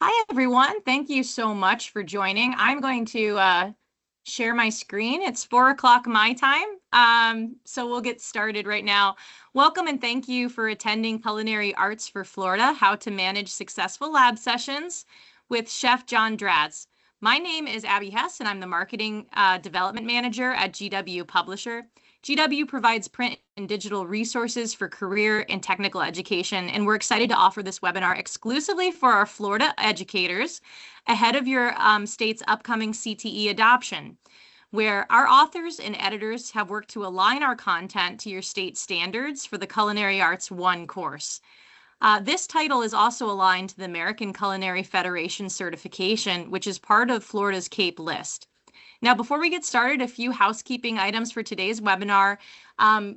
Hi, everyone. Thank you so much for joining. I'm going to share my screen. It's 4 o'clock my time, so we'll get started right now. Welcome and thank you for attending Culinary Arts for Florida, How to Manage Successful Lab Sessions with Chef John Draz. My name is Abby Hess, and I'm the Marketing Development Manager at GW Publisher. GW provides print and digital resources for career and technical education, and we're excited to offer this webinar exclusively for our Florida educators ahead of your state's upcoming CTE adoption, where our authors and editors have worked to align our content to your state standards for the Culinary Arts 1 course. This title is also aligned to the American Culinary Federation certification, which is part of Florida's CAPE list. Now, before we get started, a few housekeeping items for today's webinar.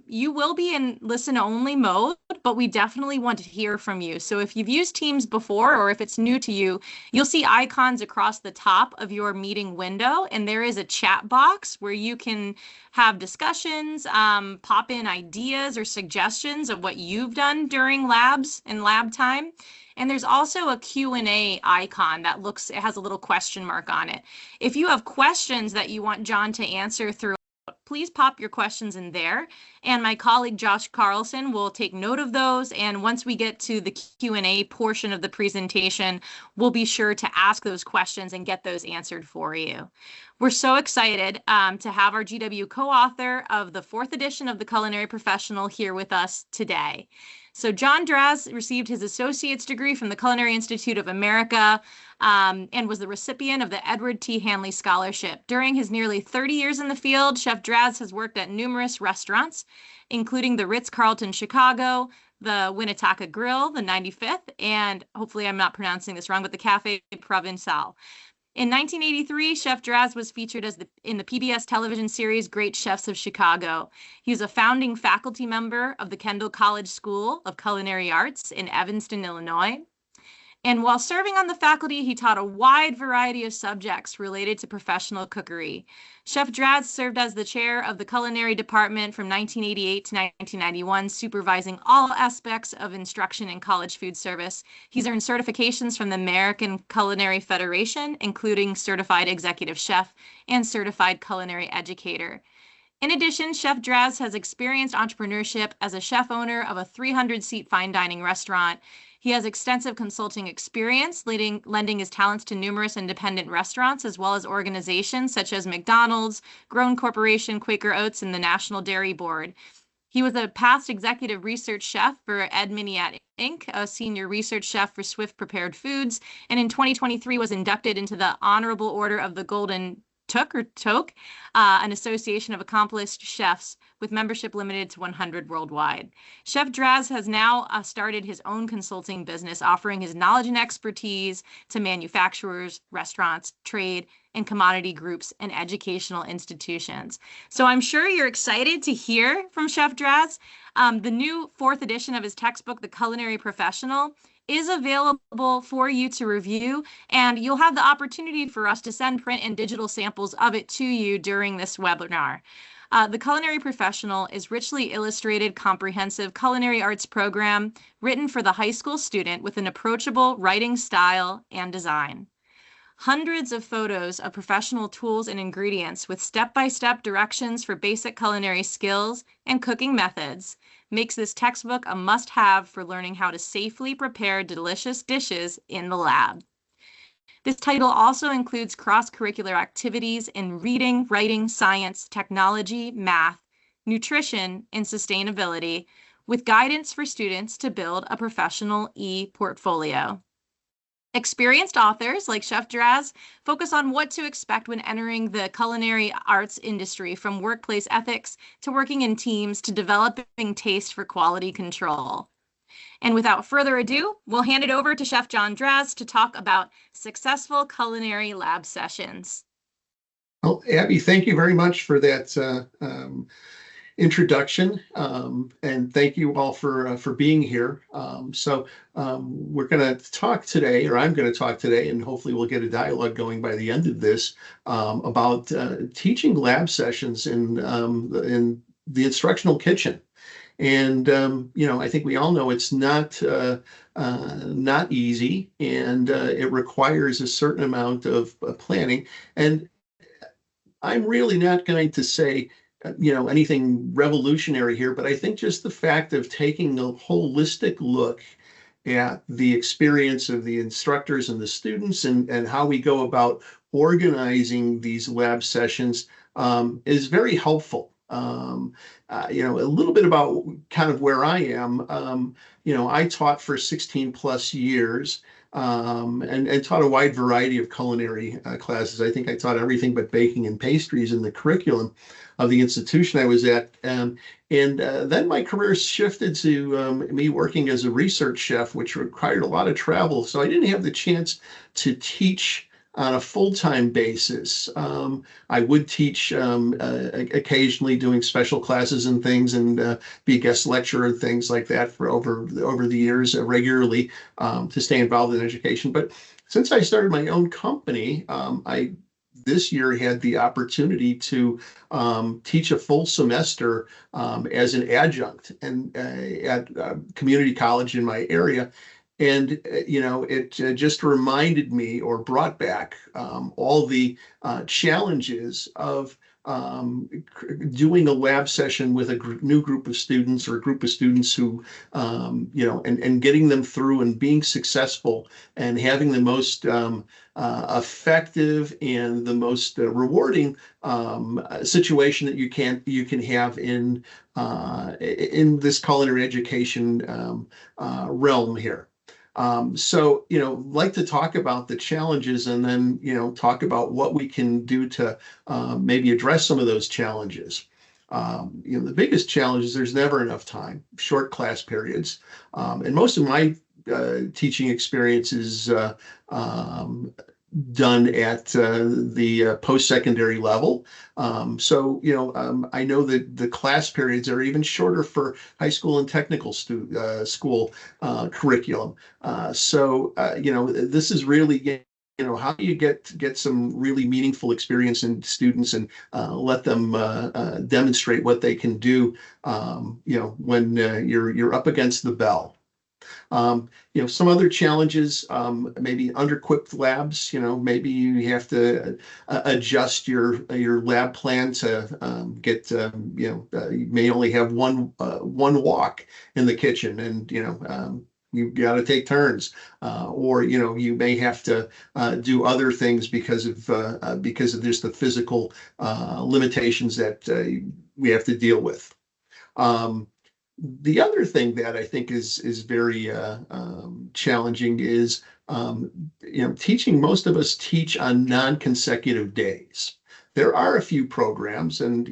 You will be in listen-only mode, but we definitely want to hear from you. So if you've used Teams before, or if it's new to you, you'll see icons across the top of your meeting window, and there is a chat box where you can have discussions, pop in ideas or suggestions of what you've done during labs and lab time. And there's also a Q&A icon that it has a little question mark on it. If you have questions that you want John to answer throughout, please pop your questions in there. And my colleague Josh Carlson will take note of those. And once we get to the Q&A portion of the presentation, we'll be sure to ask those questions and get those answered for you. We're so excited to have our GW co-author of the 4th edition of the Culinary Professional here with us today. So John Draz received his associate's degree from the Culinary Institute of America and was the recipient of the Edward T. Hanley Scholarship. During his nearly 30 years in the field, Chef Draz has worked at numerous restaurants, including the Ritz-Carlton Chicago, the Winnetaka Grill, the 95th, and hopefully I'm not pronouncing this wrong, but the Café Provençal. In 1983, Chef Draz was featured in the PBS television series Great Chefs of Chicago. He was a founding faculty member of the Kendall College School of Culinary Arts in Evanston, Illinois. And while serving on the faculty, he taught a wide variety of subjects related to professional cookery. Chef Draz served as the chair of the culinary department from 1988 to 1991, supervising all aspects of instruction in college food service. He's earned certifications from the American Culinary Federation, including Certified Executive Chef and Certified Culinary Educator. In addition, Chef Draz has experienced entrepreneurship as a chef owner of a 300-seat fine dining restaurant. He has extensive consulting experience, lending his talents to numerous independent restaurants, as well as organizations such as McDonald's, Grown Corporation, Quaker Oats, and the National Dairy Board. He was a past executive research chef for Ed Miniat Inc., a senior research chef for Swift Prepared Foods, and in 2023 was inducted into the Honorable Order of the Golden Toque, an association of accomplished chefs with membership limited to 100 worldwide. Chef Draz has now started his own consulting business, offering his knowledge and expertise to manufacturers, restaurants, trade, and commodity groups and educational institutions. So I'm sure you're excited to hear from Chef Draz. The new 4th edition of his textbook, The Culinary Professional, is available for you to review, and you'll have the opportunity for us to send print and digital samples of it to you during this webinar. The Culinary Professional is richly illustrated, comprehensive culinary arts program written for the high school student with an approachable writing style and design. Hundreds of photos of professional tools and ingredients with step-by-step directions for basic culinary skills and cooking methods makes this textbook a must-have for learning how to safely prepare delicious dishes in the lab. This title also includes cross-curricular activities in reading, writing, science, technology, math, nutrition, and sustainability, with guidance for students to build a professional e-portfolio. Experienced authors like Chef Draz focus on what to expect when entering the culinary arts industry, from workplace ethics to working in teams to developing taste for quality control. And without further ado, we'll hand it over to Chef John Draz to talk about successful culinary lab sessions. Well, Abby, thank you very much for that introduction, and thank you all for being here. We're going to talk today, or I'm going to talk today, and hopefully we'll get a dialogue going by the end of this about teaching lab sessions in the instructional kitchen. And I think we all know it's not easy, and it requires a certain amount of planning. And I'm really not going to say, anything revolutionary here, but I think just the fact of taking a holistic look at the experience of the instructors and the students, and how we go about organizing these lab sessions is very helpful. A little bit about kind of where I am. I taught for 16 plus years, and taught a wide variety of culinary classes. I think I taught everything but baking and pastries in the curriculum of the institution I was at. And then my career shifted to me working as a research chef, which required a lot of travel. So I didn't have the chance to teach on a full-time basis. I would teach occasionally, doing special classes and things, and be a guest lecturer and things like that for over the years, regularly, to stay involved in education. But since I started my own company, I this year had the opportunity to teach a full semester as an adjunct and at community college in my area. And it just reminded me, or brought back, all the challenges of doing a lab session with a new group of students, or a group of students who, and getting them through and being successful, and having the most effective and the most rewarding situation that you can have in this culinary education realm here. So, like to talk about the challenges, and then, talk about what we can do to maybe address some of those challenges. The biggest challenge is there's never enough time, short class periods. And most of my teaching experience is done at the post-secondary level. I know that the class periods are even shorter for high school and technical school curriculum. This is really, how do you get some really meaningful experience in students, and let them demonstrate what they can do, when you're up against the bell. Some other challenges, maybe under-equipped labs. Maybe you have to adjust your lab plan to get, you may only have one wok in the kitchen, and you've got to take turns, or you may have to do other things because of just the physical limitations that we have to deal with. The other thing that I think is very challenging is, teaching. Most of us teach on non-consecutive days. There are a few programs, and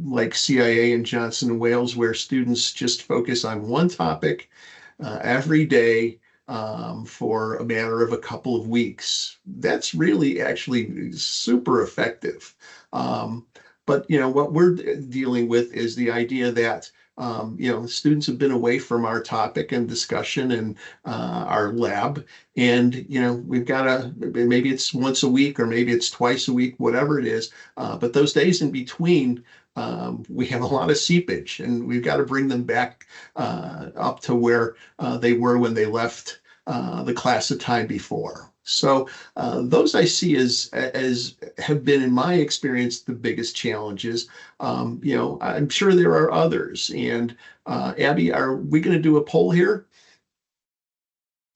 like CIA and Johnson and Wales, where students just focus on one topic every day, for a matter of a couple of weeks. That's really actually super effective. But what we're dealing with is the idea that students have been away from our topic and discussion and our lab, and we've got to, maybe it's once a week, or maybe it's twice a week, whatever it is. But those days in between, we have a lot of seepage, and we've got to bring them back up to where they were when they left the class the time before. So those I see as have been, in my experience, the biggest challenges. I'm sure there are others. And Abby, are we going to do a poll here?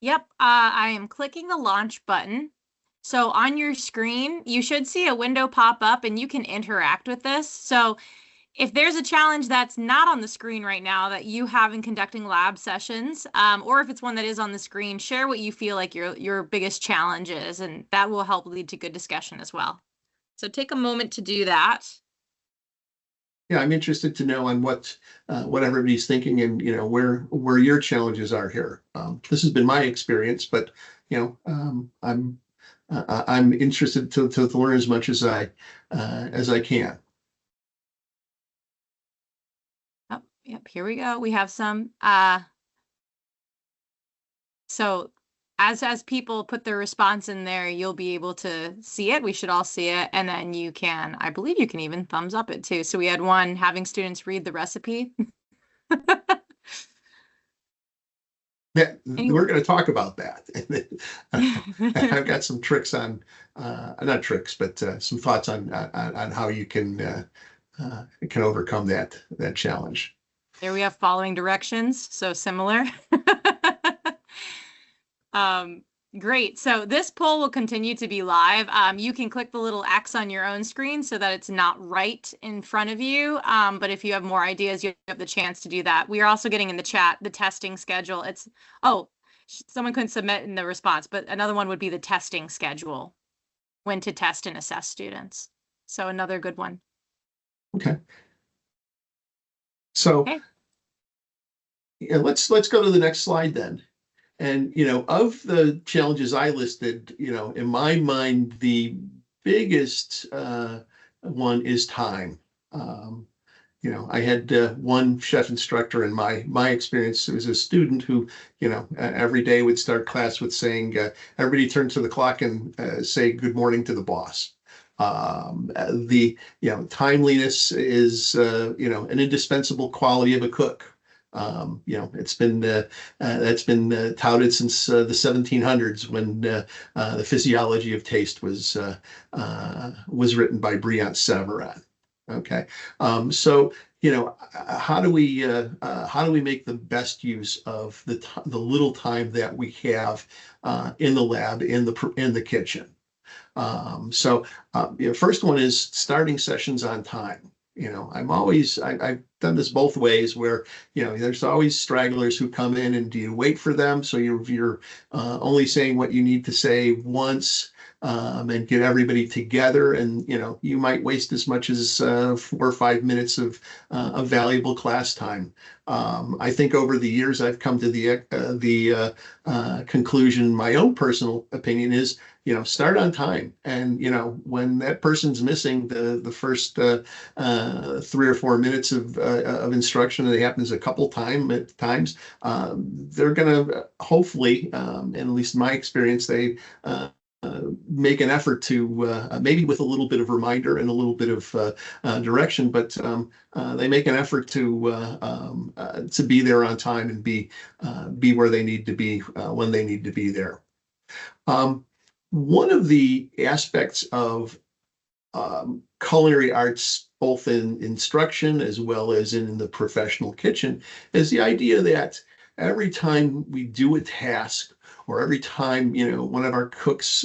Yep, I am clicking the launch button. So on your screen, you should see a window pop up, and you can interact with this. So if there's a challenge that's not on the screen right now that you have in conducting lab sessions, or if it's one that is on the screen, share what you feel like your biggest challenge is, and that will help lead to good discussion as well. So take a moment to do that. Yeah, I'm interested to know on what everybody's thinking, and where your challenges are here. This has been my experience, but I'm interested to learn as much as I can. Oh, yep, here we go. We have some. So as people put their response in there, you'll be able to see it. We should all see it. And then you can, I believe you can even thumbs up it too. So we had one having students read the recipe. Yeah, Any- we're going to talk about that. I've got some tricks on, not tricks, but some thoughts on how you can overcome that challenge. There we have following directions. So similar. Um, Great. So this poll will continue to be live. You can click the little X on your own screen so that it's not right in front of you. But if you have more ideas, you have the chance to do that. We are also getting in the chat the testing schedule. Someone couldn't submit in the response, but another one would be the testing schedule, when to test and assess students. So another good one. Okay. So Okay. yeah, let's go to the next slide then. And, of the challenges I listed, in my mind, the biggest one is time. I had one chef instructor in my experience who was a student who, every day would start class with saying, everybody turn to the clock and say good morning to the boss. The timeliness is an indispensable quality of a cook. It's been that's been touted since the 1700s when the physiology of taste was written by Briant Savarin. Okay, so how do we make the best use of the little time that we have in the lab, in the kitchen? First one is starting sessions on time. I've done this both ways where, there's always stragglers who come in, and do you wait for them? So you're only saying what you need to say once, and get everybody together. And, you might waste as much as 4 or 5 minutes of valuable class time. I think over the years, I've come to the conclusion, my own personal opinion is, start on time. And, when that person's missing the first 3 or 4 minutes of instruction, and it happens a couple times, they're going to hopefully, and at least in my experience, they make an effort to maybe with a little bit of reminder and a little bit of direction, but they make an effort to be there on time and be where they need to be when they need to be there. One of the aspects of culinary arts, both in instruction as well as in the professional kitchen, is the idea that every time we do a task, or every time one of our cooks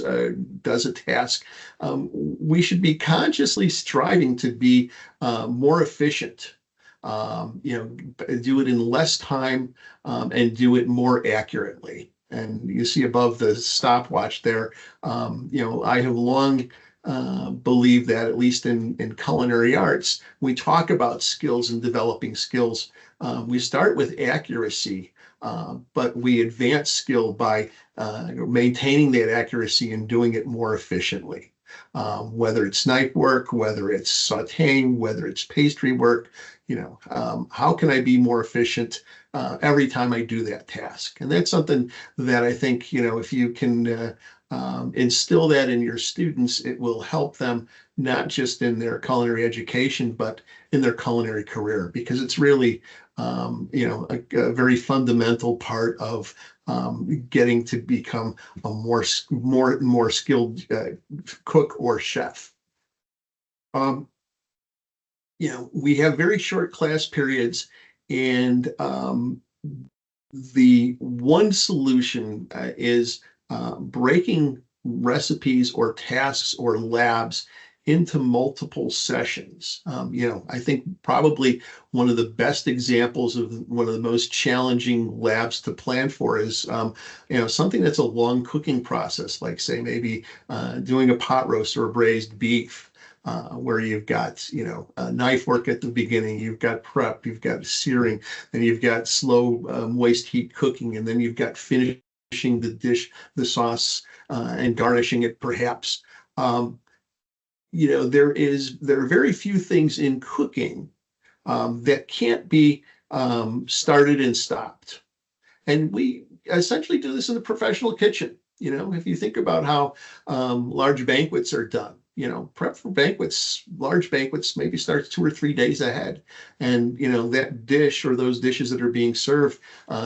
does a task, we should be consciously striving to be more efficient. Do it in less time, and do it more accurately. And you see above the stopwatch there, I have long believed that, at least in culinary arts, we talk about skills and developing skills. We start with accuracy, but we advance skill by maintaining that accuracy and doing it more efficiently. Whether it's knife work, whether it's sauteing, whether it's pastry work, how can I be more efficient every time I do that task? And that's something that I think, if you can instill that in your students, it will help them not just in their culinary education, but in their culinary career, because it's really, a very fundamental part of getting to become a more skilled cook or chef. We have very short class periods, and the one solution is breaking recipes or tasks or labs into multiple sessions. I think probably one of the best examples of one of the most challenging labs to plan for is, something that's a long cooking process, like say maybe doing a pot roast or a braised beef. Where you've got, knife work at the beginning, you've got prep, you've got searing, then you've got slow moist heat cooking, and then you've got finishing the dish, the sauce, and garnishing it perhaps. There are very few things in cooking that can't be started and stopped. And essentially do this in the professional kitchen. If you think about how large banquets are done, prep for banquets, large banquets maybe starts 2 or 3 days ahead. And, that dish or those dishes that are being served,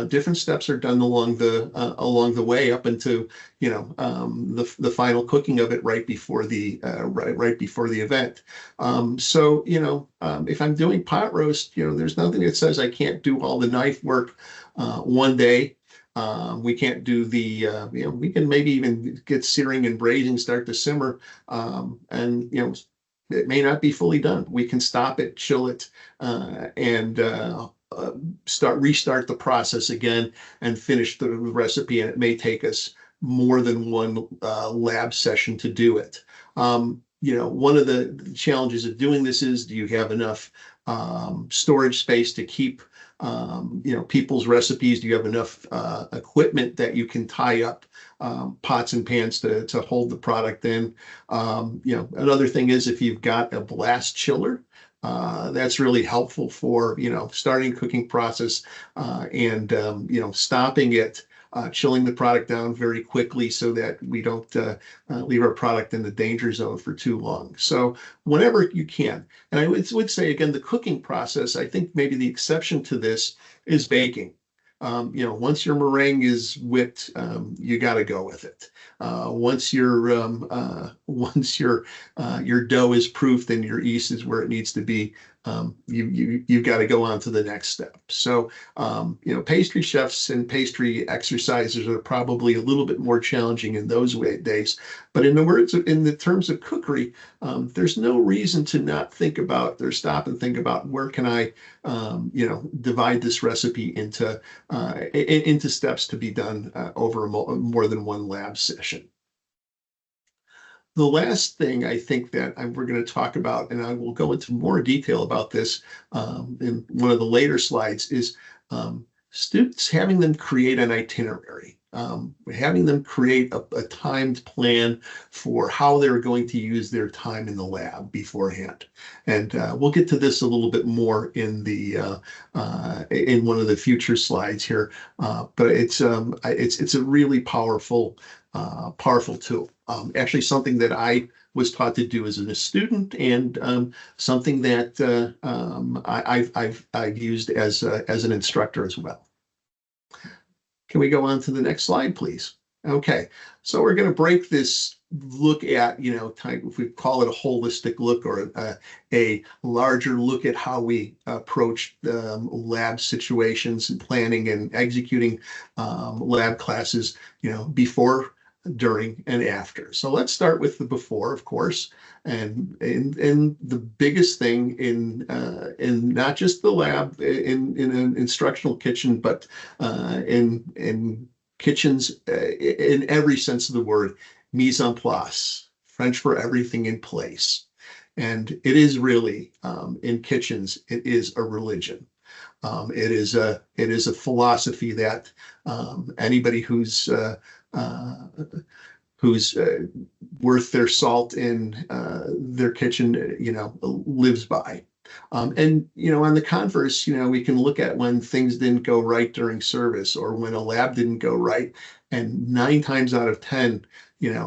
different steps are done along the way up into, the final cooking of it right before right before the event. If I'm doing pot roast, there's nothing that says I can't do all the knife work one day. We can't do we can maybe even get searing and braising start to simmer. And, it may not be fully done. We can stop it, chill it, and restart the process again and finish the recipe. And it may take us more than one lab session to do it. One of the challenges of doing this is, do you have enough storage space to keep people's recipes? Do you have enough equipment that you can tie up pots and pans to hold the product in? Another thing is, if you've got a blast chiller, that's really helpful for starting cooking process and stopping it, chilling the product down very quickly so that we don't leave our product in the danger zone for too long. So whenever you can. And I would say, again, the cooking process, I think maybe the exception to this is baking. Once your meringue is whipped, you got to go with it. Once your dough is proofed and your yeast is where it needs to be, you've got to go on to the next step. So, pastry chefs and pastry exercisers are probably a little bit more challenging in those days. But in the terms of cookery, there's no reason to not think about or stop and think about where can I, divide this recipe into steps to be done over more than one lab session. The last thing I think that we're going to talk about, and I will go into more detail about this in one of the later slides, is students, having them create an itinerary, having them create a timed plan for how they're going to use their time in the lab beforehand. And we'll get to this a little bit more in one of the future slides here. But it's a really powerful tool. Actually, something that I was taught to do as a student, and something that I've used as an instructor as well. Can we go on to the next slide, please? Okay, so we're going to break this look at, if we call it a holistic look or a larger look at how we approach lab situations and planning and executing lab classes, before, during, and after. So let's start with the before, of course, and the biggest thing in not just the lab, in an instructional kitchen, but in kitchens in every sense of the word, mise en place, French for everything in place. And it is really, in kitchens, it is a religion. It is a philosophy that anybody who's worth their salt in their kitchen, lives by. And, on the converse, we can look at when things didn't go right during service or when a lab didn't go right. And 9 times out of 10,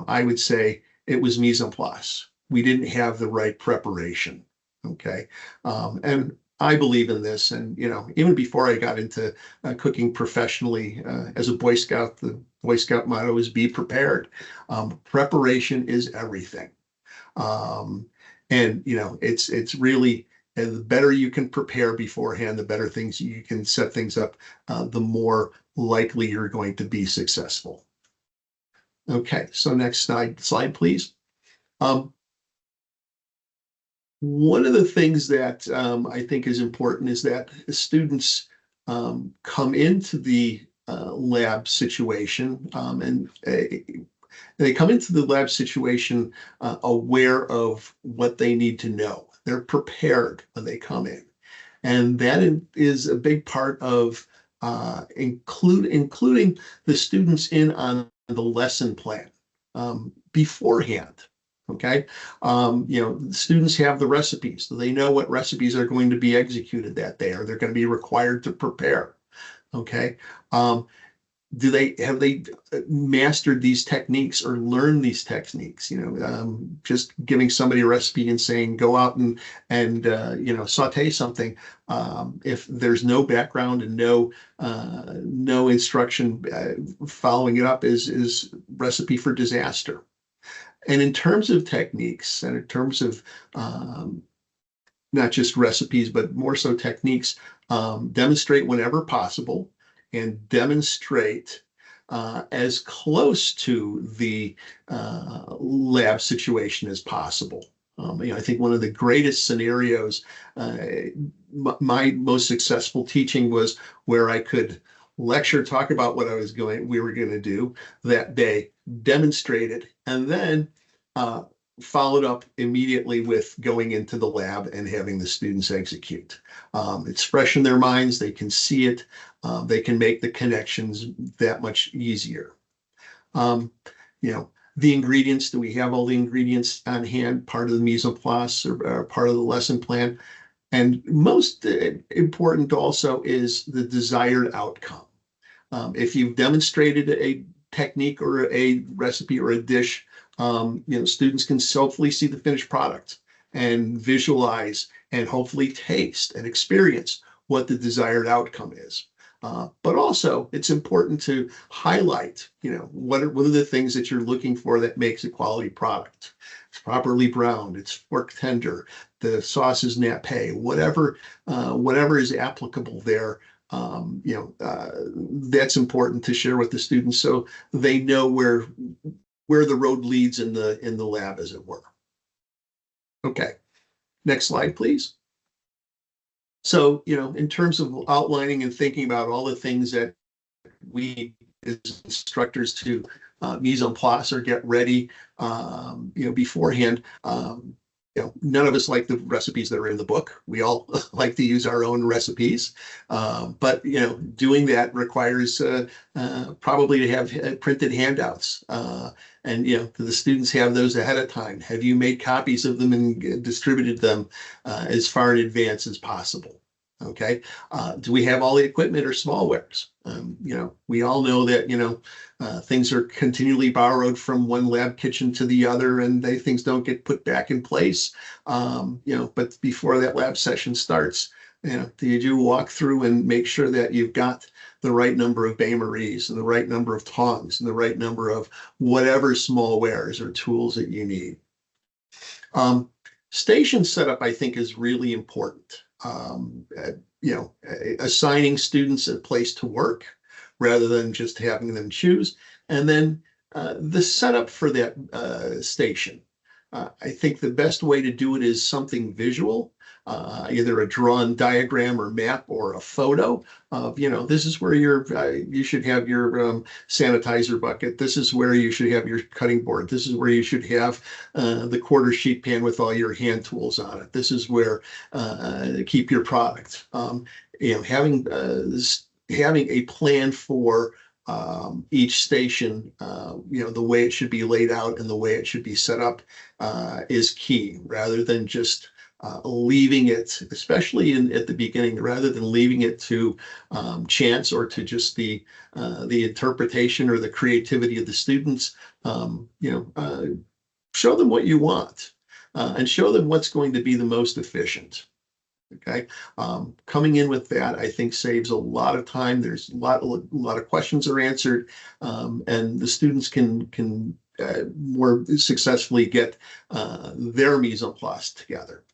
I would say it was mise en place. We didn't have the right preparation. Okay. And I believe in this. And, even before I got into cooking professionally as a Boy Scout, the Boy Scout motto is be prepared. Preparation is everything. And, it's really, the better you can prepare beforehand, the better things you can set things up, the more likely you're going to be successful. Okay, so next slide, please. One of the things that I think is important is that students come into the lab situation, and they come into the lab situation aware of what they need to know. They're prepared when they come in. And that is a big part of including the students in on the lesson plan beforehand. Okay. Students have the recipes. So they know what recipes are going to be executed that day, or they're going to be required to prepare. Okay. have they mastered these techniques or learned these techniques? Just giving somebody a recipe and saying go out and saute something. If there's no background and no instruction, following it up is recipe for disaster. And in terms of techniques and in terms of not just recipes, but more so techniques, demonstrate whenever possible and demonstrate as close to the lab situation as possible. I think one of the greatest scenarios, my most successful teaching was where I could lecture, talk about what we were going to do that day, demonstrate it, and then followed up immediately with going into the lab and having the students execute. It's fresh in their minds. They can see it. They can make the connections that much easier. The ingredients, do we have all the ingredients on hand? Part of the mise en place or part of the lesson plan? And most important also is the desired outcome. If you've demonstrated a technique or a recipe or a dish, students can hopefully see the finished product and visualize and hopefully taste and experience what the desired outcome is. But also, it's important to highlight, what are the things that you're looking for that makes a quality product. It's properly browned, it's fork tender, the sauce is nappe, whatever is applicable there. That's important to share with the students so they know where the road leads in the lab, as it were. Okay, next slide, please. So, in terms of outlining and thinking about all the things that we as instructors to mise en place or get ready, beforehand, none of us like the recipes that are in the book. We all like to use our own recipes. But doing that requires probably to have printed handouts. And the students have those ahead of time. Have you made copies of them and distributed them as far in advance as possible? Okay. Do we have all the equipment or smallwares? We all know that, things are continually borrowed from one lab kitchen to the other and things don't get put back in place. But before that lab session starts, do you do walk through and make sure that you've got the right number of bain-maries and the right number of tongs and the right number of whatever smallwares or tools that you need. Station setup, I think, is really important. Assigning students a place to work rather than just having them choose. And then the setup for that station. I think the best way to do it is something visual, either a drawn diagram or map or a photo of, this is where you should have your sanitizer bucket. This is where you should have your cutting board. This is where you should have the quarter sheet pan with all your hand tools on it. This is where keep your product. Having a plan for each station, the way it should be laid out and the way it should be set up is key, rather than just leaving it, especially at the beginning, rather than leaving it to chance or to just the interpretation or the creativity of the students. Show them what you want and show them what's going to be the most efficient. Okay, coming in with that, I think, saves a lot of time. There's a lot of questions are answered, and the students can more successfully get their mise en place together.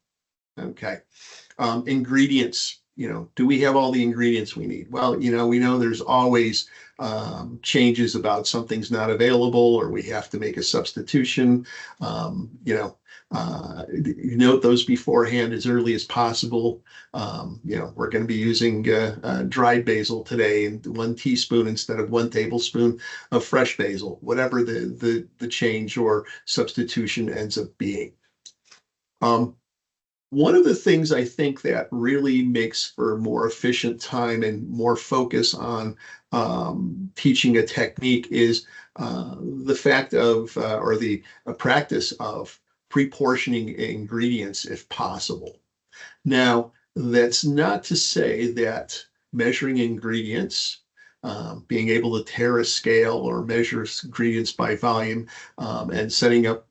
Okay, ingredients. Do we have all the ingredients we need? Well, we know there's always changes about something's not available or we have to make a substitution. Note those beforehand as early as possible. We're going to be using dried basil today, and 1 teaspoon instead of 1 tablespoon of fresh basil, whatever the change or substitution ends up being. One of the things I think that really makes for more efficient time and more focus on teaching a technique is the fact of, or the practice of pre-portioning ingredients if possible. Now, that's not to say that measuring ingredients being able to tear a scale or measure ingredients by volume, and setting up,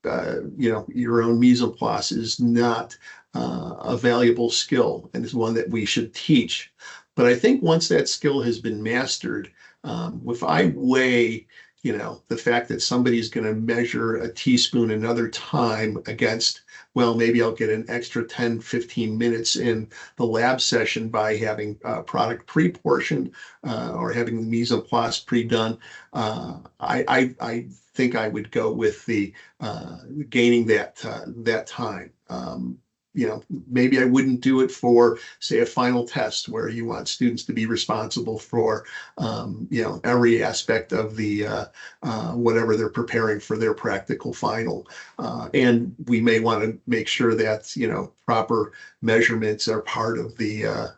your own mise en place is not a valuable skill and is one that we should teach. But I think once that skill has been mastered, if I weigh, the fact that somebody's going to measure a teaspoon another time against, well, maybe I'll get an extra 10, 15 minutes in the lab session by having product pre-portioned, or having the mise en place pre-done. I think I would go with the gaining that time. Maybe I wouldn't do it for, say, a final test where you want students to be responsible for, every aspect of the whatever they're preparing for their practical final. And we may want to make sure that, proper measurements are part of the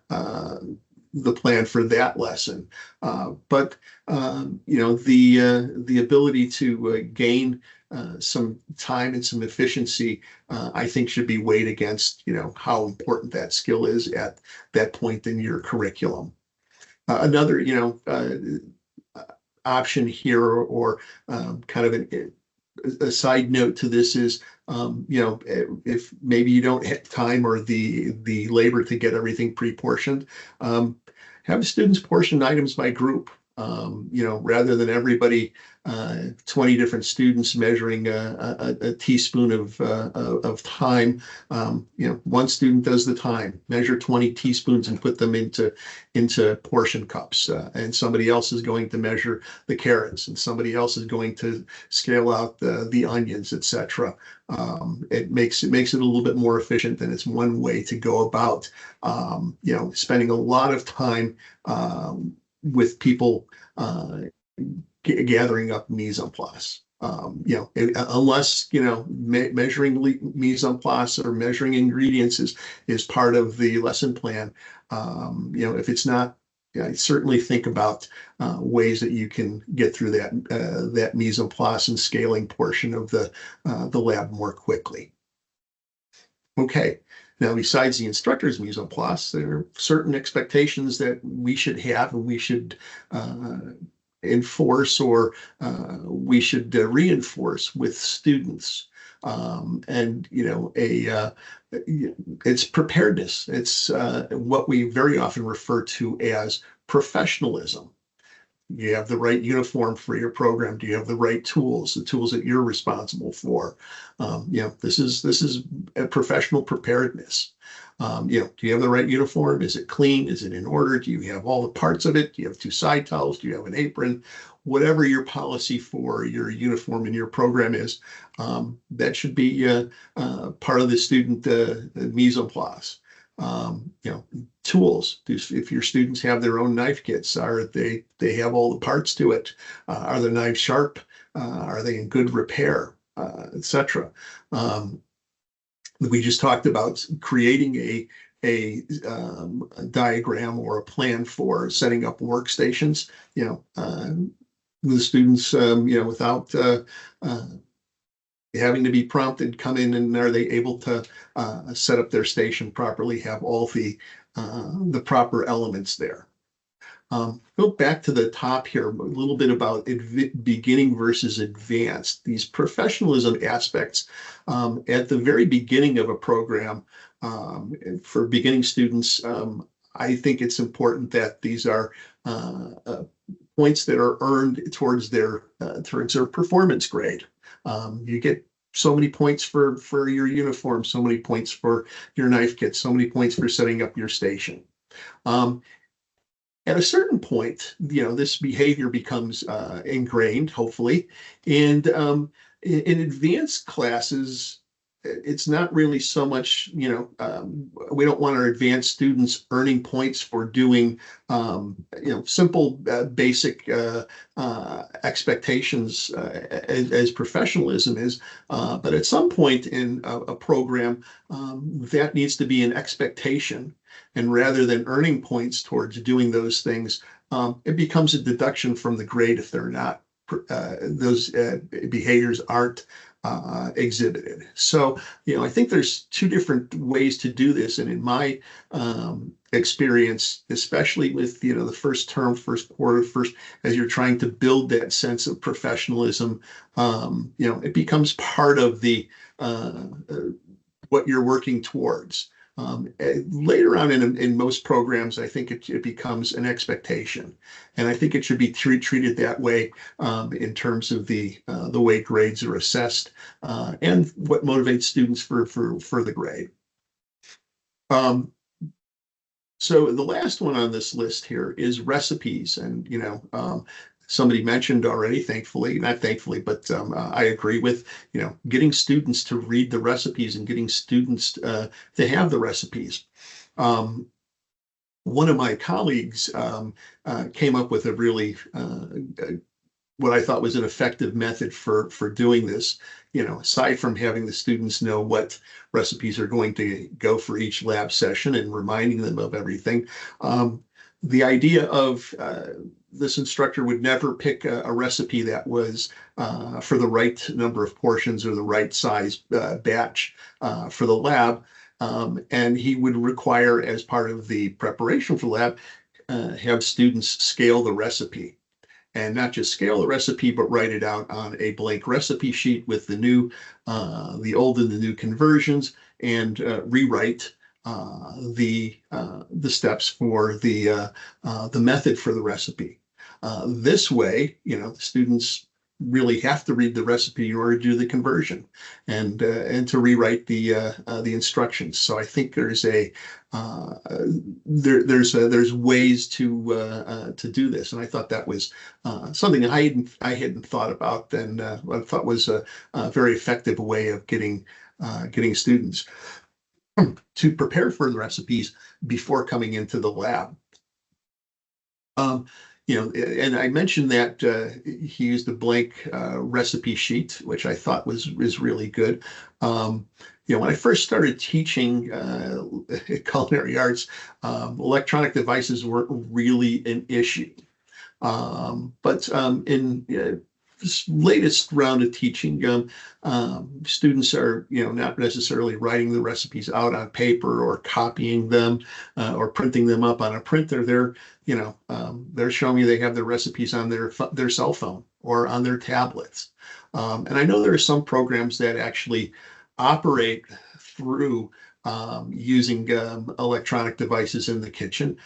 plan for that lesson. But the ability to gain some time and some efficiency, I think should be weighed against, how important that skill is at that point in your curriculum. Another, option here, or kind of a side note to this is, if maybe you don't have time or the labor to get everything pre-portioned, have students portion items by group. Rather than everybody, 20 different students measuring a teaspoon of thyme, one student does the time, measure 20 teaspoons and put them into portion cups, and somebody else is going to measure the carrots, and somebody else is going to scale out the onions, etc. It makes it a little bit more efficient, and it's one way to go about, spending a lot of time with people gathering up mise en place. Unless measuring mise en place or measuring ingredients is part of the lesson plan. If it's not, I certainly think about ways that you can get through that mise en place and scaling portion of the lab more quickly. Okay. Now, besides the instructor's mise en place, there are certain expectations that we should have, and we should enforce, or we should reinforce with students. And it's preparedness. It's what we very often refer to as professionalism. You have the right uniform for your program? Do you have the right tools, the tools that you're responsible for? This is a professional preparedness. Do you have the right uniform? Is it clean? Is it in order? Do you have all the parts of it? Do you have two side towels? Do you have an apron? Whatever your policy for your uniform and your program is, that should be part of the student mise en place. Tools. If your students have their own knife kits, are they have all the parts to it? Are the knives sharp? Are they in good repair, etc.? We just talked about creating a diagram or a plan for setting up workstations. The students, without having to be prompted, come in, and are they able to set up their station properly, have all the proper elements there. Go back to the top here, a little bit about beginning versus advanced. These professionalism aspects at the very beginning of a program, for beginning students, I think it's important that these are points that are earned towards their performance grade. You get so many points for your uniform, so many points for your knife kit, so many points for setting up your station. At a certain point, this behavior becomes ingrained, hopefully, and in advanced classes, it's not really so much, we don't want our advanced students earning points for doing, simple, basic expectations as professionalism is. But at some point in a program, that needs to be an expectation. And rather than earning points towards doing those things, it becomes a deduction from the grade if they're not, those behaviors aren't exhibited. So, I think there's two different ways to do this. And in my experience, especially with, the first term, first quarter, as you're trying to build that sense of professionalism, it becomes part of the what you're working towards. Later on in most programs, I think it becomes an expectation, and I think it should be treated that way in terms of the way grades are assessed and what motivates students for the grade. So the last one on this list here is recipes, and somebody mentioned already, thankfully, not thankfully, but I agree with, getting students to read the recipes and getting students to have the recipes. One of my colleagues came up with a really what I thought was an effective method for doing this. Aside from having the students know what recipes are going to go for each lab session and reminding them of everything, the idea of this instructor would never pick a recipe that was for the right number of portions or the right size batch for the lab. And he would require, as part of the preparation for the lab, have students scale the recipe. And not just scale the recipe, but write it out on a blank recipe sheet with the old and the new conversions, and rewrite the steps for the method for the recipe. This way, students really have to read the recipe in order to do the conversion and to rewrite the instructions. So I think there's ways to do this, and I thought that was something I hadn't thought about, and I thought was a very effective way of getting students to prepare for the recipes before coming into the lab. And I mentioned that he used a blank recipe sheet, which I thought was really good. When I first started teaching culinary arts, electronic devices weren't really an issue. But in this latest round of teaching, students are, not necessarily writing the recipes out on paper or copying them or printing them up on a printer. They're showing me they have their recipes on their cell phone or on their tablets. And I know there are some programs that actually operate through using electronic devices in the kitchen.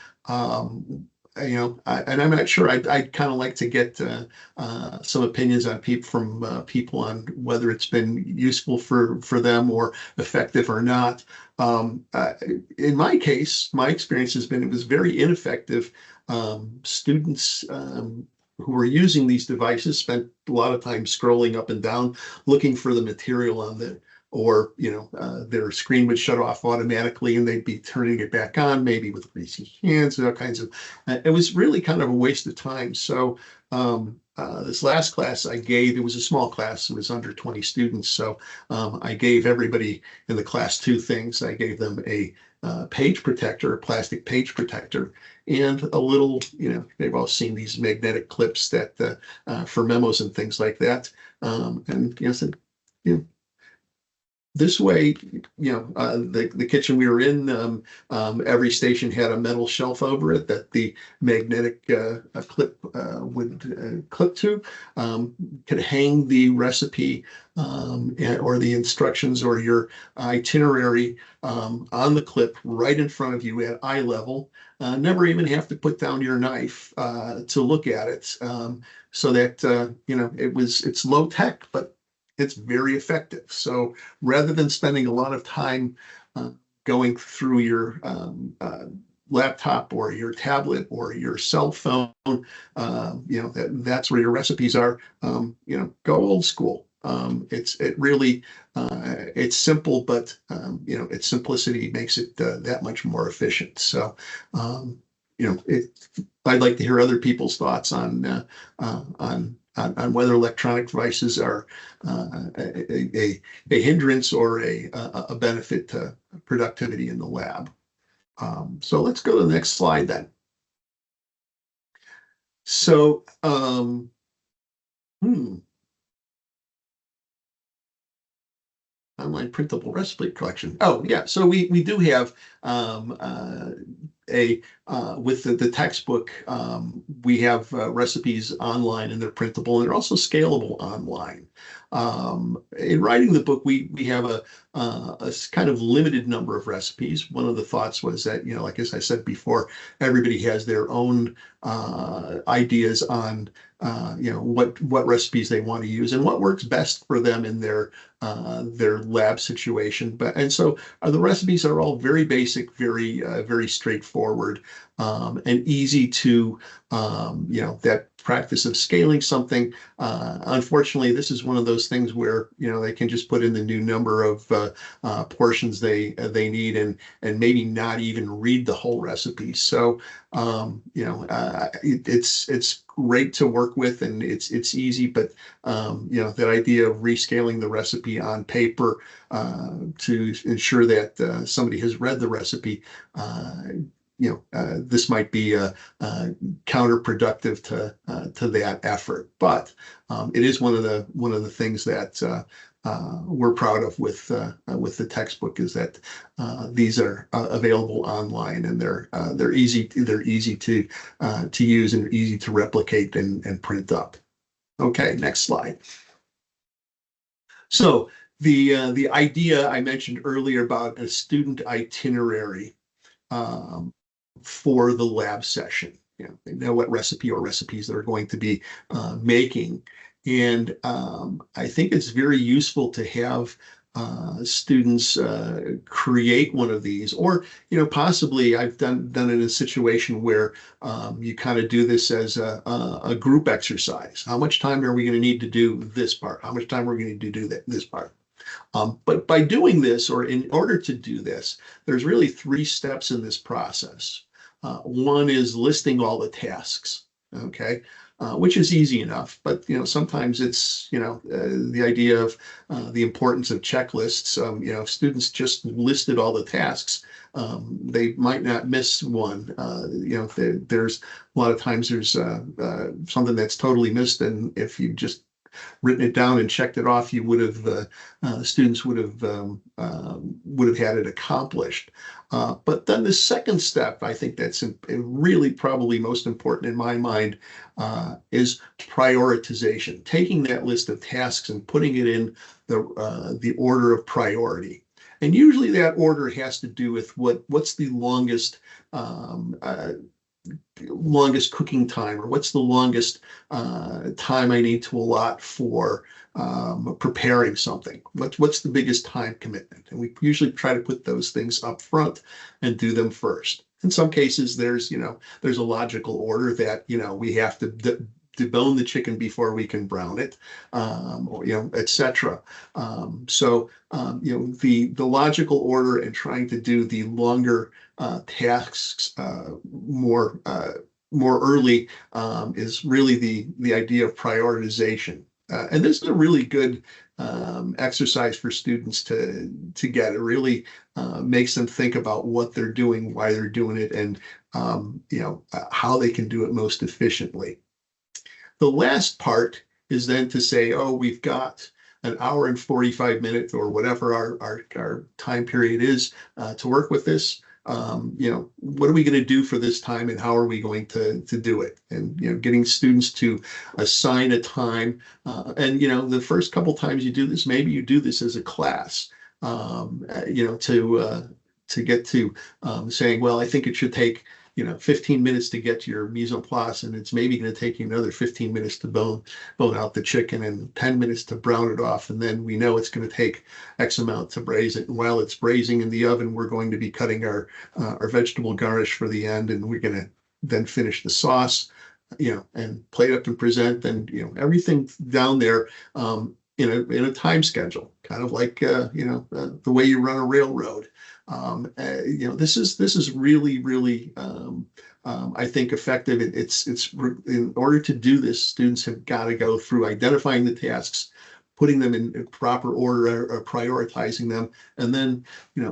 And I'm not sure. I'd kind of like to get some opinions on from people on whether it's been useful for them or effective or not. In my case, my experience has been it was very ineffective. Students who were using these devices spent a lot of time scrolling up and down, looking for the material on or their screen would shut off automatically and they'd be turning it back on, maybe with greasy hands and all kinds of, it was really kind of a waste of time. So this last class I gave, it was a small class, it was under 20 students. So I gave everybody in the class two things. I gave them a page protector, a plastic page protector, and a little, they've all seen these magnetic clips that for memos and things like that. And said, this way, the kitchen we were in, every station had a metal shelf over it that the magnetic clip would clip to. Could hang the recipe or the instructions or your itinerary on the clip right in front of you at eye level. Never even have to put down your knife to look at it, so that it's low tech, but it's very effective. So rather than spending a lot of time going through your laptop or your tablet or your cell phone, that's where your recipes are. Go old school. It's simple, but its simplicity makes it that much more efficient. So I'd like to hear other people's thoughts on whether electronic devices are a hindrance or a benefit to productivity in the lab. So let's go to the next slide then. So, online printable recipe collection. Oh yeah, so we do have with the textbook, we have recipes online and they're printable and they're also scalable online. In writing the book, we have a kind of limited number of recipes. One of the thoughts was that, like as I said before, everybody has their own ideas on what recipes they want to use and what works best for them in their lab situation. And so the recipes are all very basic, very straightforward, and easy to that practice of scaling something. Unfortunately, this is one of those things where they can just put in the new number of portions they need and maybe not even read the whole recipe. So it's great to work with and it's easy, but that idea of rescaling the recipe on paper to ensure that somebody has read the recipe, this might be counterproductive to that effort, but it is one of the things that we're proud of with the textbook is that these are available online and they're easy to use and easy to replicate and print up. Okay, next slide. So the idea I mentioned earlier about a student itinerary for the lab session. They know what recipe or recipes they're going to be making. And I think it's very useful to have students create one of these, or possibly I've done it in a situation where you kind of do this as a group exercise. How much time are we going to need to do this part? How much time are we going to need to do this part? But by doing this, or in order to do this, there's really 3 steps in this process. One is listing all the tasks, okay, which is easy enough. But sometimes it's the idea of the importance of checklists. Students just listed all the tasks. They might not miss one. There's a lot of times there's something that's totally missed, and if you just written it down and checked it off, you would have students would have had it accomplished. But then the second step, I think that's really probably most important in my mind, is prioritization. Taking that list of tasks and putting it in the order of priority. And usually that order has to do with what's the longest cooking time, or what's the longest time I need to allot for preparing something. What's the biggest time commitment? And we usually try to put those things up front and do them first. In some cases, there's a logical order that we have to debone the chicken before we can brown it, or etc. So the logical order and trying to do the longer tasks more early is really the idea of prioritization. And this is a really good exercise for students to get. It really makes them think about what they're doing, why they're doing it, and how they can do it most efficiently. The last part is then to say, oh, we've got an hour and 45 minutes or whatever our time period is to work with this. What are we going to do for this time and how are we going to do it? And, getting students to assign a time. And, the first couple times you do this, maybe you do this as a class, to get to saying, well, I think it should take 15 minutes to get to your mise en place, and it's maybe going to take you another 15 minutes to bone out the chicken and 10 minutes to brown it off. And then we know it's going to take X amount to braise it. And while it's braising in the oven, we're going to be cutting our vegetable garnish for the end, and we're going to then finish the sauce, and plate up and present, and everything down there in a time schedule, kind of like the way you run a railroad. This is really I think effective. It's in order to do this, students have got to go through identifying the tasks, putting them in proper order, or prioritizing them, and then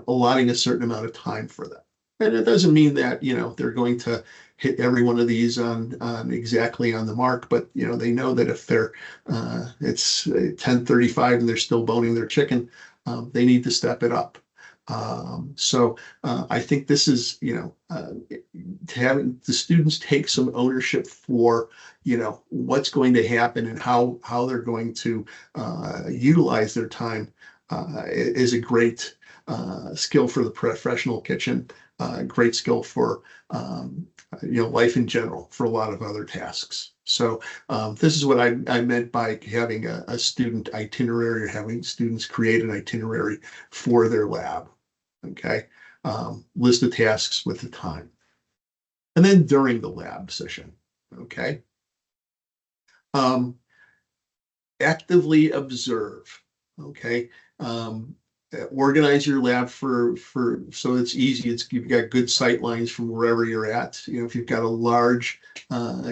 allotting a certain amount of time for them. And it doesn't mean that they're going to hit every one of these on exactly on the mark, but they know that if it's 10:35 and they're still boning their chicken, they need to step it up. I think this is, having the students take some ownership for, what's going to happen and how they're going to utilize their time is a great skill for the professional kitchen, great skill for, life in general for a lot of other tasks. So this is what I meant by having a student itinerary, or having students create an itinerary for their lab. Okay. List of tasks with the time. And then during the lab session. Okay. Um, Actively observe. Okay. Organize your lab for so it's easy. You've got good sight lines from wherever you're at. If you've got a large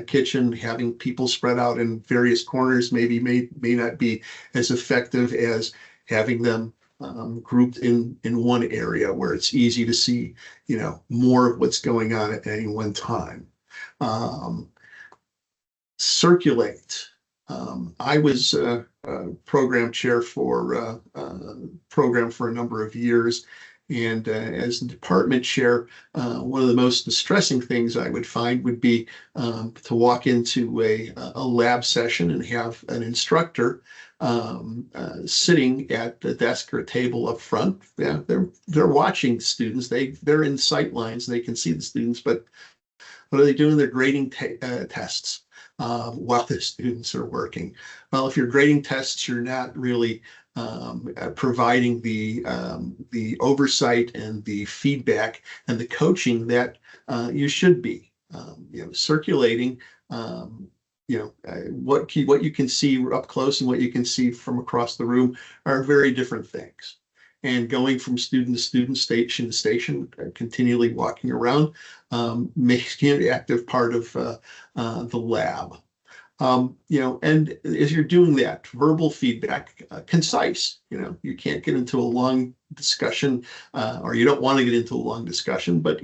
kitchen, having people spread out in various corners may not be as effective as having them grouped in one area where it's easy to see, more of what's going on at any one time. Circulate. I was program chair for program for a number of years. And as the department chair, one of the most distressing things I would find would be to walk into a lab session and have an instructor sitting at the desk or table up front. Yeah, they're watching students. They're in sight lines. They can see the students, but what are they doing? They're grading tests while the students are working. Well, if you're grading tests, you're not really providing the oversight and the feedback and the coaching that you should be. Circulating. What you can see up close and what you can see from across the room are very different things. And going from student to student, station to station, continually walking around, makes you an active part of the lab. And as you're doing that, verbal feedback, concise. You can't get into a long discussion, or you don't want to get into a long discussion, but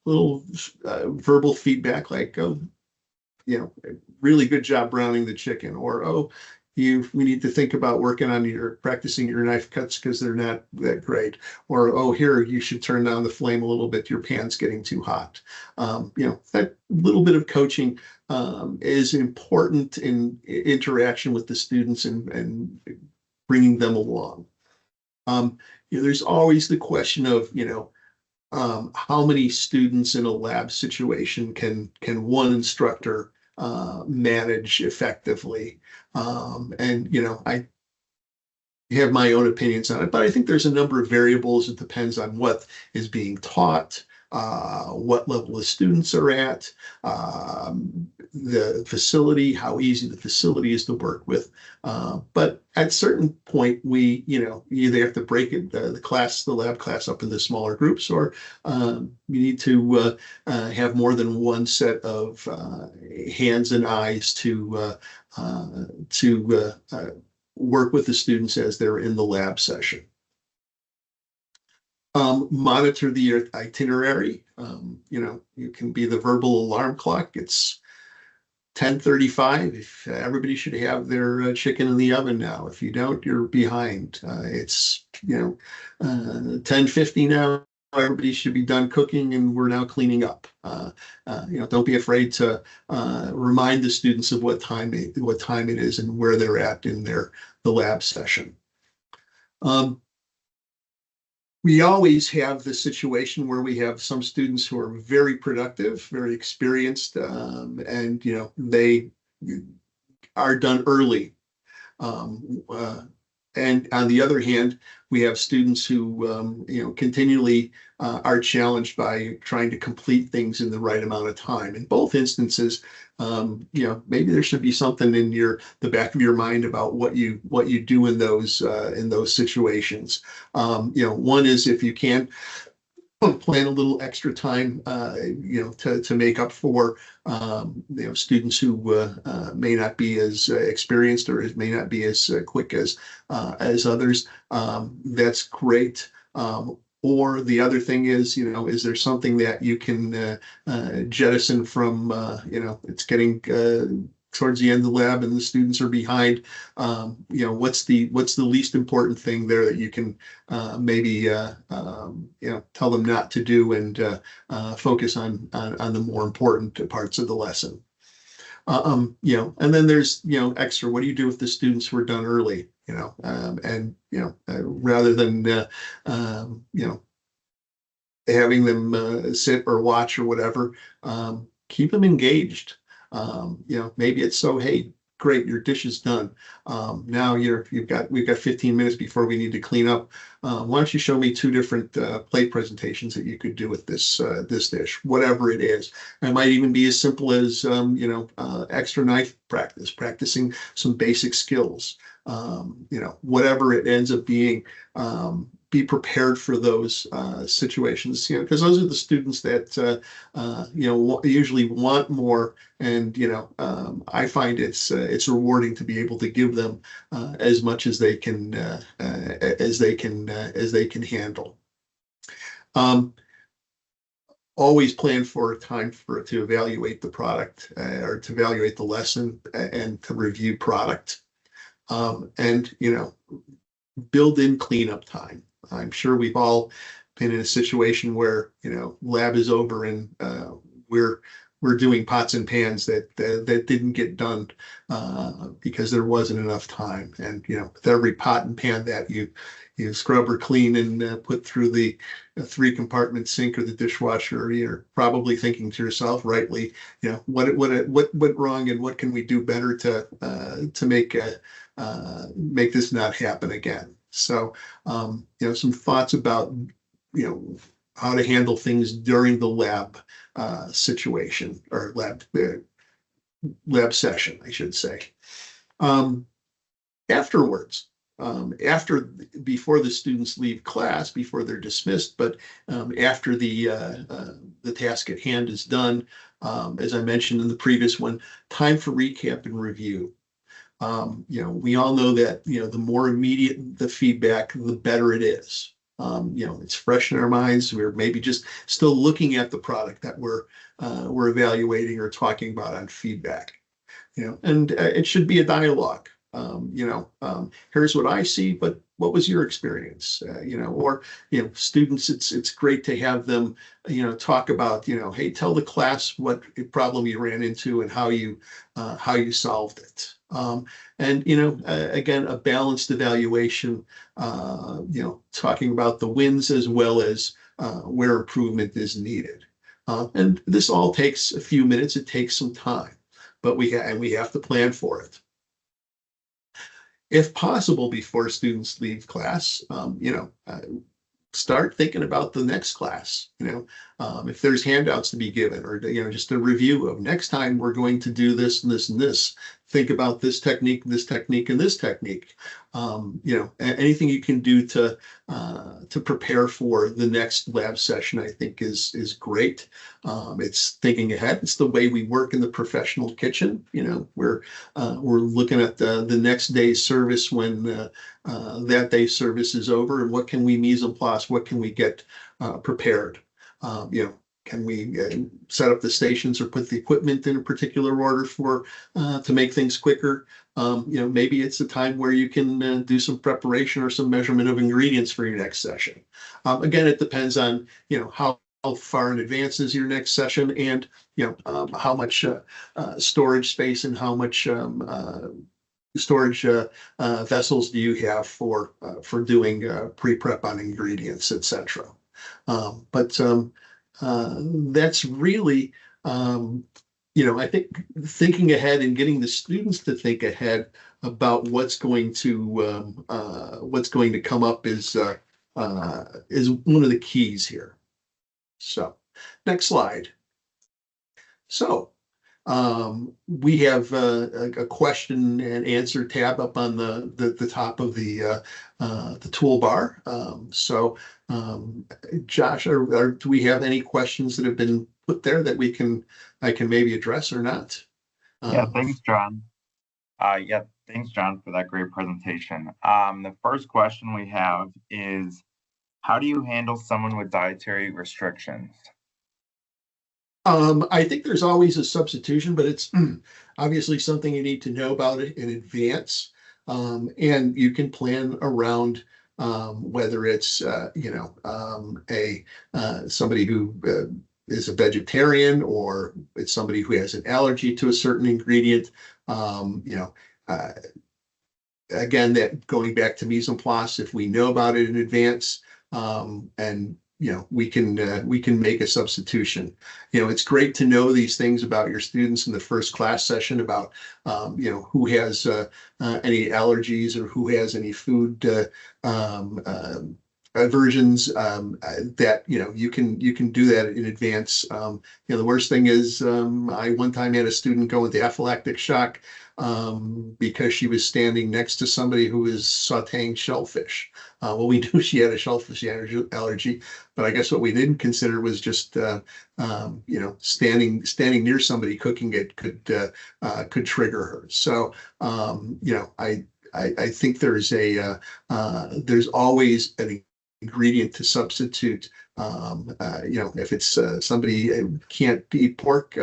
little verbal feedback like, oh, really good job browning the chicken, or oh, we need to think about working on practicing your knife cuts because they're not that great, or oh, here you should turn down the flame a little bit, your pan's getting too hot. That little bit of coaching is important in interaction with the students and bringing them along. There's always the question of how many students in a lab situation can one instructor manage effectively. I have my own opinions on it, but I think there's a number of variables. It depends on what is being taught, what level the students are at, the facility, how easy the facility is to work with. But at a certain point, we, you either have to break it, the lab class up into smaller groups, or you need to have more than one set of hands and eyes to work with the students as they're in the lab session. Monitor the itinerary. You can be the verbal alarm clock. It's 10:35. If everybody should have their chicken in the oven now. If you don't, you're behind. It's 10:50 now. Everybody should be done cooking, and we're now cleaning up. Don't be afraid to remind the students of what time it is and where they're at in the lab session. We always have the situation where we have some students who are very productive, very experienced, and they are done early. And on the other hand, we have students who continually are challenged by trying to complete things in the right amount of time. In both instances, maybe there should be something in the back of your mind about what you do in those situations. One is, if you can plan a little extra time, to make up for, students who may not be as experienced or may not be as quick as others. That's great. Or the other thing is, is there something that you can jettison from, it's getting towards the end of the lab and the students are behind, what's the least important thing there that you can maybe tell them not to do, and focus on the more important parts of the lesson. And then there's, extra, what do you do if the students were done early, rather than, having them sit or watch or whatever, keep them engaged. Maybe it's so, hey, great, your dish is done. Now we've got 15 minutes before we need to clean up. Why don't you show me 2 different plate presentations that you could do with this dish, whatever it is. It might even be as simple as extra knife practice, practicing some basic skills. Whatever it ends up being. Be prepared for those situations, because those are the students that usually want more, and I find it's rewarding to be able to give them as much as they can handle. Always plan for a time to evaluate the product, or to evaluate the lesson, and to review product, and build in cleanup time. I'm sure we've all been in a situation where, lab is over and we're doing pots and pans that didn't get done because there wasn't enough time. And, with every pot and pan that you scrub or clean and put through the 3-compartment sink or the dishwasher, you're probably thinking to yourself, rightly, what went wrong, and what can we do better to make this not happen again. So, some thoughts about, how to handle things during the lab situation, or lab session, I should say. Afterwards, before the students leave class, before they're dismissed, but after the task at hand is done, as I mentioned in the previous one, time for recap and review. We all know that, the more immediate the feedback, the better it is. It's fresh in our minds. We're maybe just still looking at the product that we're evaluating or talking about on feedback. And it should be a dialogue. Here's what I see, but what was your experience? Or students, it's great to have them, talk about, hey, tell the class what problem you ran into and how you solved it. And again, a balanced evaluation, talking about the wins as well as where improvement is needed. And this all takes a few minutes. It takes some time, but we have to plan for it. If possible, before students leave class, start thinking about the next class. If there's handouts to be given, or just a review of next time we're going to do this and this and this. Think about this technique, and this technique. Anything you can do to prepare for the next lab session, I think is great. It's thinking ahead. It's the way we work in the professional kitchen. We're looking at the next day's service when that day's service is over, and what can we mise en place? What can we get prepared? Can we set up the stations or put the equipment in a particular order to make things quicker? Maybe it's a time where you can do some preparation or some measurement of ingredients for your next session. Again, it depends on how far in advance is your next session, and how much storage space and how much storage vessels do you have for doing pre-prep on ingredients, etc. But that's really, I think thinking ahead and getting the students to think ahead about what's going to come up is one of the keys here. So, next slide. So, we have a question and answer tab up on the top of the toolbar. Josh, do we have any questions that have been put there that I can maybe address or not? Yeah, thanks, John. Thanks, John, for that great presentation. The first question we have is, how do you handle someone with dietary restrictions? I think there's always a substitution, but it's obviously something you need to know about it in advance. And you can plan around whether it's a somebody who is a vegetarian, or it's somebody who has an allergy to a certain ingredient. Uh, Again, that going back to mise en place, if we know about it in advance, and we can make a substitution. It's great to know these things about your students in the first class session about who has any allergies or who has any food aversions, that you can do that in advance. The worst thing is, I one time had a student go into anaphylactic shock because she was standing next to somebody who was sauteing shellfish. Well, we knew she had a shellfish allergy, but I guess what we didn't consider was just standing near somebody cooking it could trigger her. So I think there's always an ingredient to substitute. If it's somebody can't eat pork,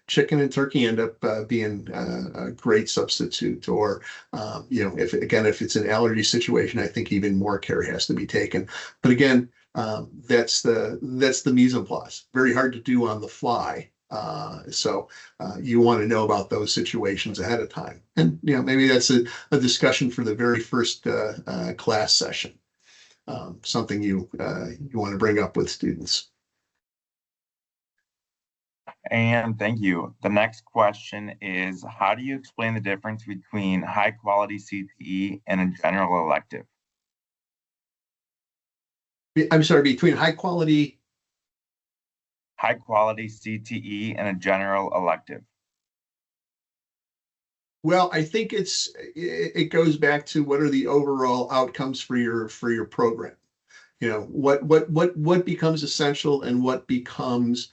chicken and turkey end up being a great substitute. Or if it's an allergy situation, I think even more care has to be taken. But again, that's the mise en place. Very hard to do on the fly. So you want to know about those situations ahead of time. And maybe that's a discussion for the very first class session. Something you want to bring up with students. And thank you. The next question is, how do you explain the difference between high quality CTE and a general elective? I'm sorry, between high quality CTE and a general elective. Well, I think it goes back to what are the overall outcomes for your program. What becomes essential and what becomes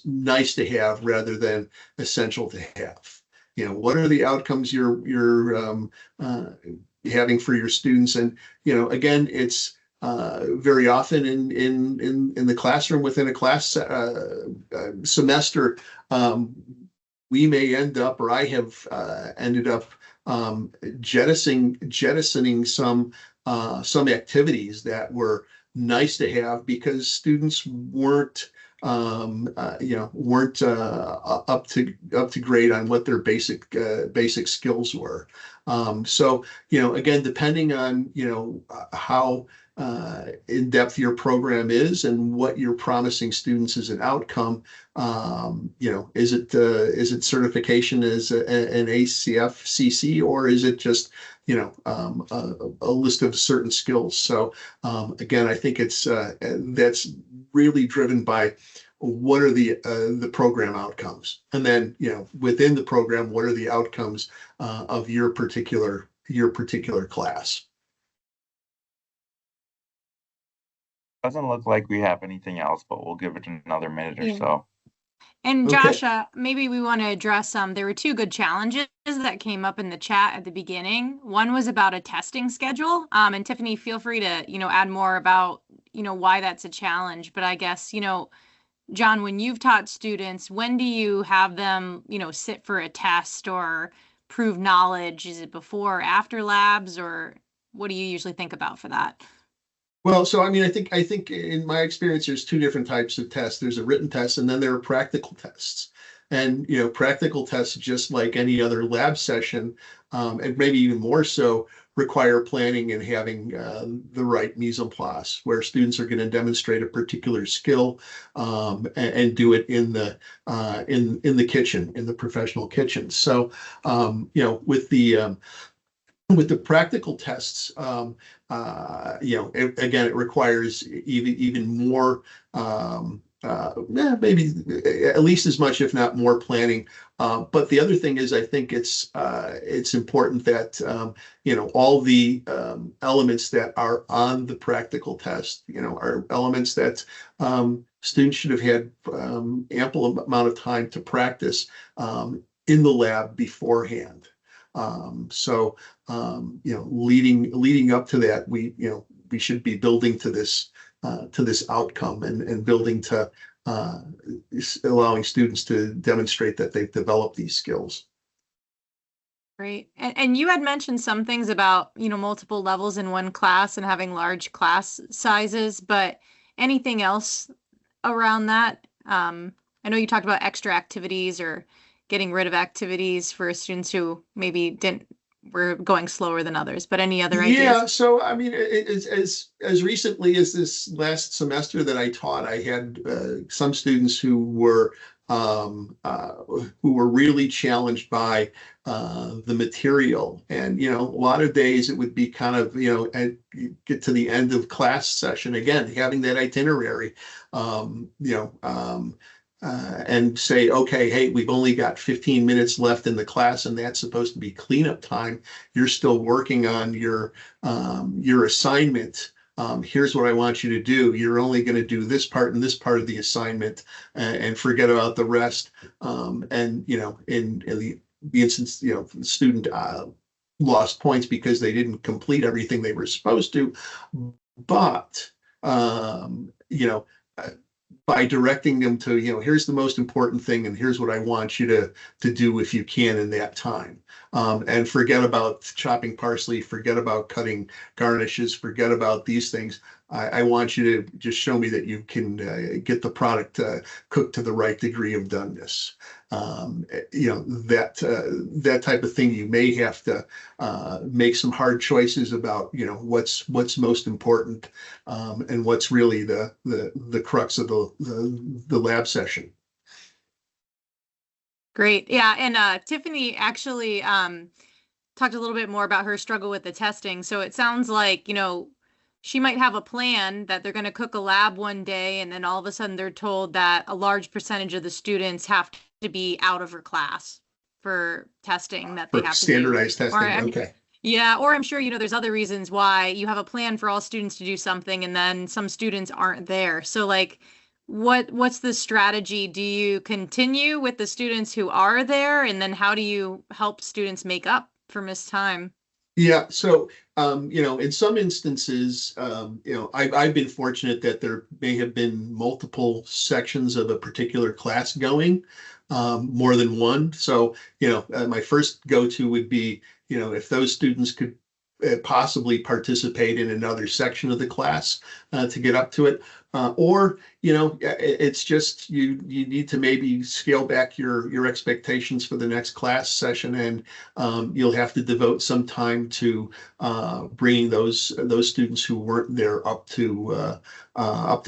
nice to have rather than essential to have. What are the outcomes you're having for your students? And again, it's very often in the classroom within a class semester. We may end up, or I have ended up jettisoning some activities that were nice to have because students weren't up to grade on what their basic skills were. So again, depending on how in depth your program is and what you're promising students as an outcome, is it certification as an ACF-CC, or is it just a list of certain skills? So again, I think that's really driven by what are the program outcomes, and then within the program, what are the outcomes of your particular class. Doesn't look like we have anything else, but we'll give it another minute or so. And Josh, maybe we want to address there were two good challenges that came up in the chat at the beginning. One was about a testing schedule. And Tiffany, feel free to, add more about, why that's a challenge. But I guess, John, when you've taught students, when do you have them, sit for a test or prove knowledge? Is it before or after labs, or what do you usually think about for that? Well, so I mean, I think in my experience, there's two different types of tests. There's a written test, and then there are practical tests. And practical tests, just like any other lab session, and maybe even more so, require planning and having the right mise en place, where students are going to demonstrate a particular skill and do it in the kitchen, in the professional kitchen. So with the practical tests, again, it requires even more, maybe at least as much, if not more, planning. But the other thing is, I think it's important that all the elements that are on the practical test, are elements that students should have had ample amount of time to practice in the lab beforehand. Leading up to that, we should be building to this to this outcome and building to allowing students to demonstrate that they've developed these skills. Great. And you had mentioned some things about, multiple levels in one class and having large class sizes, but anything else around that? I know you talked about extra activities or getting rid of activities for students who maybe were going slower than others, but any other ideas? Yeah, so I mean, as recently as this last semester that I taught, I had some students who were really challenged by the material, and a lot of days it would be kind of get to the end of class session again, having that itinerary, and say, okay, hey, we've only got 15 minutes left in the class, and that's supposed to be cleanup time. You're still working on your assignment. Here's what I want you to do. You're only going to do this part and this part of the assignment, and forget about the rest. And in the instance, the student lost points because they didn't complete everything they were supposed to. But by directing them to, here's the most important thing, and here's what I want you to do if you can in that time. And forget about chopping parsley, forget about cutting garnishes, forget about these things. I want you to just show me that you can get the product cooked to the right degree of doneness. That type of thing. You may have to make some hard choices about what's most important, and what's really the crux of the lab session. Great. Yeah. And Tiffany actually talked a little bit more about her struggle with the testing. So it sounds like, she might have a plan that they're going to cook a lab one day, and then all of a sudden they're told that a large percentage of the students have to be out of her class for testing that they have to do. Standardized testing. Okay. Yeah, or I'm sure, there's other reasons why you have a plan for all students to do something and then some students aren't there. So like, what's the strategy? Do you continue with the students who are there? And then how do you help students make up for missed time? Yeah, so in some instances, I've been fortunate that there may have been multiple sections of a particular class going, more than one. So, my first go-to would be, if those students could possibly participate in another section of the class to get up to it. Or, it's just you need to maybe scale back your expectations for the next class session, and you'll have to devote some time to bringing those students who weren't there up to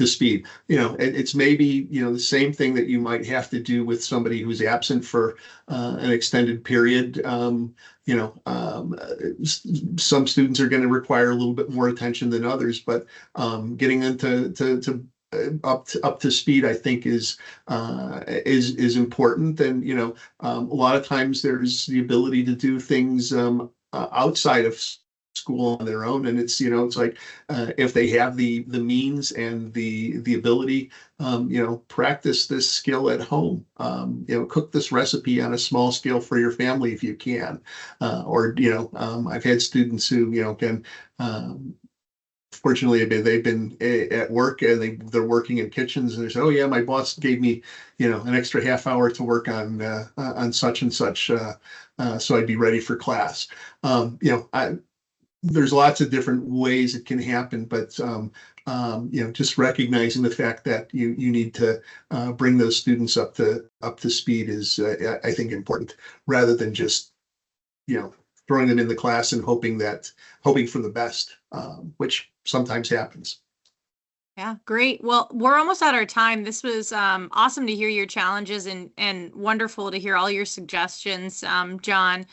speed. It's maybe the same thing that you might have to do with somebody who's absent for an extended period. Some students are going to require a little bit more attention than others, but getting them to up to speed, I think is important. And a lot of times there's the ability to do things outside of school on their own, and it's like if they have the means and the ability, practice this skill at home. Cook this recipe on a small scale for your family if you can, or I've had students who can. Fortunately, they've been at work and they're working in kitchens, and they say, "Oh yeah, my boss gave me, an extra half hour to work on such and such, so I'd be ready for class." There's lots of different ways it can happen, but just recognizing the fact that you need to bring those students up to speed is, I think, important, rather than just throwing them in the class and hoping for the best, which sometimes happens. Yeah, great. Well, we're almost at our time. This was awesome to hear your challenges and wonderful to hear all your suggestions, John.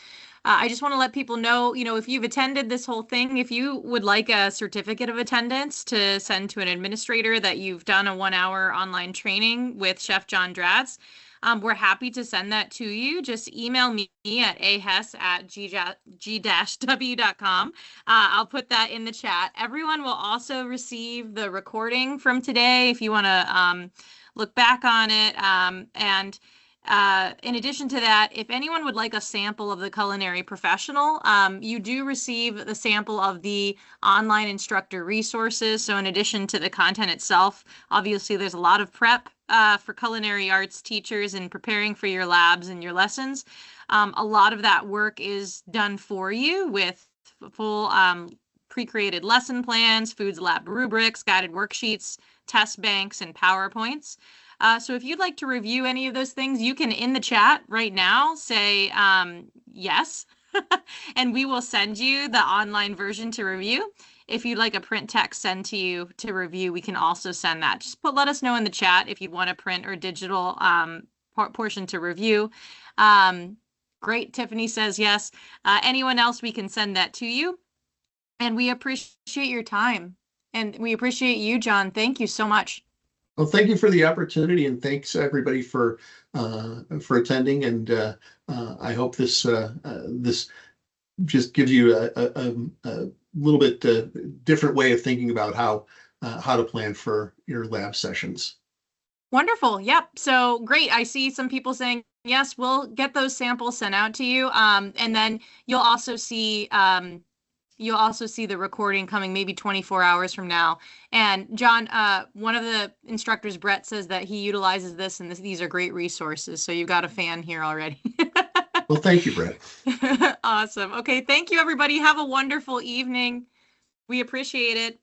I just want to let people know, if you've attended this whole thing, if you would like a certificate of attendance to send to an administrator that you've done a 1-hour online training with Chef John Draz, we're happy to send that to you. Just email me at ahess@g-w.com. I'll put that in the chat. Everyone will also receive the recording from today if you want to look back on it. And In addition to that, if anyone would like a sample of the Culinary Professional, you do receive the sample of the online instructor resources. So in addition to the content itself, obviously there's a lot of prep for culinary arts teachers in preparing for your labs and your lessons. A lot of that work is done for you with full pre-created lesson plans, foods lab rubrics, guided worksheets, test banks, and PowerPoints. So if you'd like to review any of those things, you can, in the chat right now, say yes, and we will send you the online version to review. If you'd like a print text sent to you to review, we can also send that. Just let us know in the chat if you'd want a print or digital portion to review. Great, Tiffany says yes. Anyone else, we can send that to you. And we appreciate your time. And we appreciate you, John. Thank you so much. Well, thank you for the opportunity, and thanks everybody for attending. And I hope this this just gives you a little bit different way of thinking about how to plan for your lab sessions. Wonderful. Yep. So great. I see some people saying yes. We'll get those samples sent out to you, and then you'll also see. You'll also see the recording coming maybe 24 hours from now. And John, one of the instructors, Brett, says that he utilizes this, and these are great resources. So you've got a fan here already. Well, thank you, Brett. Awesome. Okay. Thank you, everybody. Have a wonderful evening. We appreciate it.